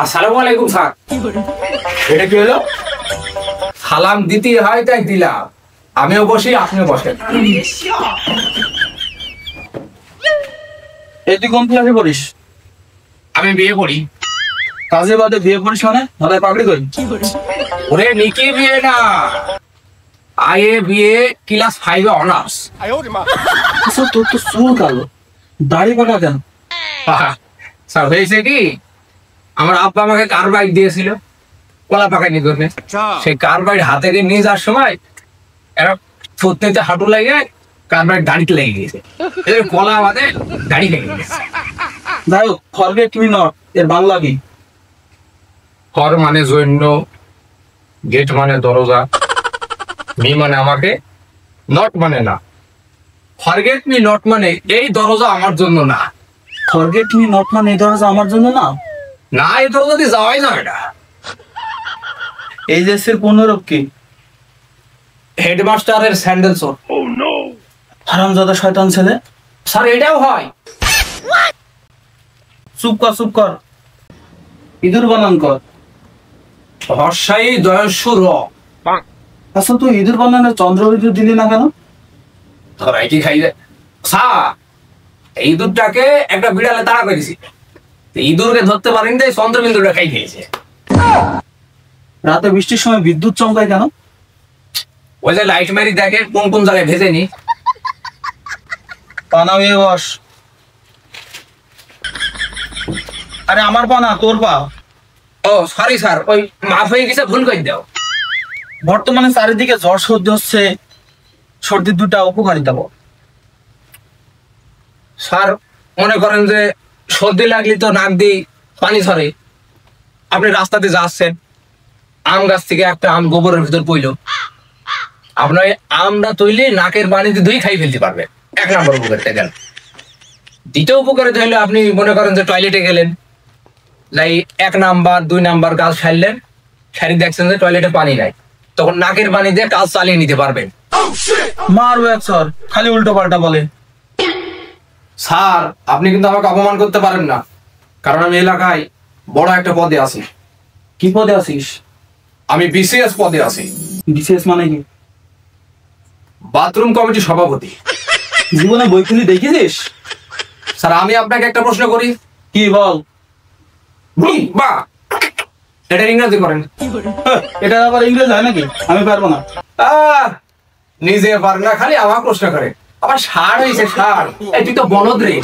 আসসালামু আলাইকুম স্যার। এটা কি হলো? সালাম দিতে হয় তাই দিলাম। আমিও বসি, আপনিও বসেন। এই তুই কোন ক্লাসে পড়িস? আমি বিয়ে করি। কাজে বাদে বিয়ে করিস মানে? দাদা পাগড়ি করি। ওরে নিকি বিয়ে না, আয়ে বিয়ে, ক্লাস 5 অনার্স। আচ্ছা তোর তো চুল কালো, দাড়ি পাকা কেন? স্যার হয়েছে কি, আমার আব্বা আমাকে কার্বাইড দিয়েছিল কলা পাকাইনি করবে। সেই কার্বাইড হাতে নিয়ে যাওয়ার সময় এরা থুতনিতে হাঁটু লাগে, কার্বাইড দাড়িতে লেগে গেছে। কলা আমাদের দাড়ি লেগে গেছে। যাই হোক, ফরগেট মি নট এর বাংলা কি? ফর মানে জন্য, গেট মানে দরজা, মি মানে আমাকে, নট মানে না। ফরগেট মি নট মানে এই দরজা আমার জন্য না। ফরগেট মি নট মানে এই দরজা আমার জন্য না? না, এই দরজা দিয়ে যাওয়াই যাবে না। এই দেশের পূর্ণরূপ কি? হেডমাস্টারের স্যান্ডেল চোর। হারামজাদা শয়তান ছেলে। স্যার এটাও হয়। চুপ কর চুপ কর, ইঁদুর বানান কর। হর্ষাই দয়স্য র। আচ্ছা তুই ইঁদুর বানানের চন্দ্র ইঁদুর দিলি না কেন? ধরাই কি খাই যায়? স্যার এই ইঁদুরটাকে একটা বিড়ালে তাড়া করেছি, ইঁদুরকে ধরতে পারেনি তাই চন্দ্রবিন্দুটা খাই খেয়েছে। রাতে বৃষ্টির সময় বিদ্যুৎ চমকায় কেন? ওই যে লাইট মারি দেখে কোন কোন জায়গায় ভেজে নি। পানা হয়ে বস। আরে আমার পা না, তোর পা। ও সরি স্যার, ওই মাফ হয়ে গেছে, ভুল করে দাও। বর্তমানে চারিদিকে জ্বর সর্দি হচ্ছে, সর্দির দুটা উপকারিতা বল। স্যার মনে করেন যে সর্দি লাগলে তো নাক দিয়ে পানি ঝরে। আপনি রাস্তাতে যাচ্ছেন, আম গাছ থেকে একটা আম গোবরের ভিতর পইল, আপনার আমটা তৈলে নাকের পানিতে ধুই খাই ফেলতে পারবেন। 1 নম্বর উপকারিতা গেল। দ্বিতীয় উপকারিতা হলে আপনি মনে করেন যে টয়লেটে গেলেন, যাই 1 নাম্বার 2 নাম্বার কাজ সারলেন, সারি দেখছেন যে টয়লেটে পানি নাই, তখন নাকের পানি দিয়ে কাজ চালিয়ে নিতে পারবেন। মারবো এক স্যার, খালি উল্টো পাল্টা বলে। স্যার আপনি কিন্তু আমাকে অপমান করতে পারেন না, কারণ আমি এলাকায় বড় একটা পদে আছি। কি পদে আছিস? আমি বিসিএস পদে আছি। বিশেষ মানে কি? বাথরুম কমিটি সভাপতি। জীবনে বই খুলি দেখেছিস? স্যার আমি আপনাকে একটা প্রশ্ন করি। কি বল? বা এটা ইংরেজি করেন। এটা আবার ইংরেজ হয় নাকি? আমি পারবো না। নিজে পার না, খালি আমার প্রশ্ন করে। আবার ষাঁড় হয়েছে ষাঁড়। এই তুই তো বলদ রে।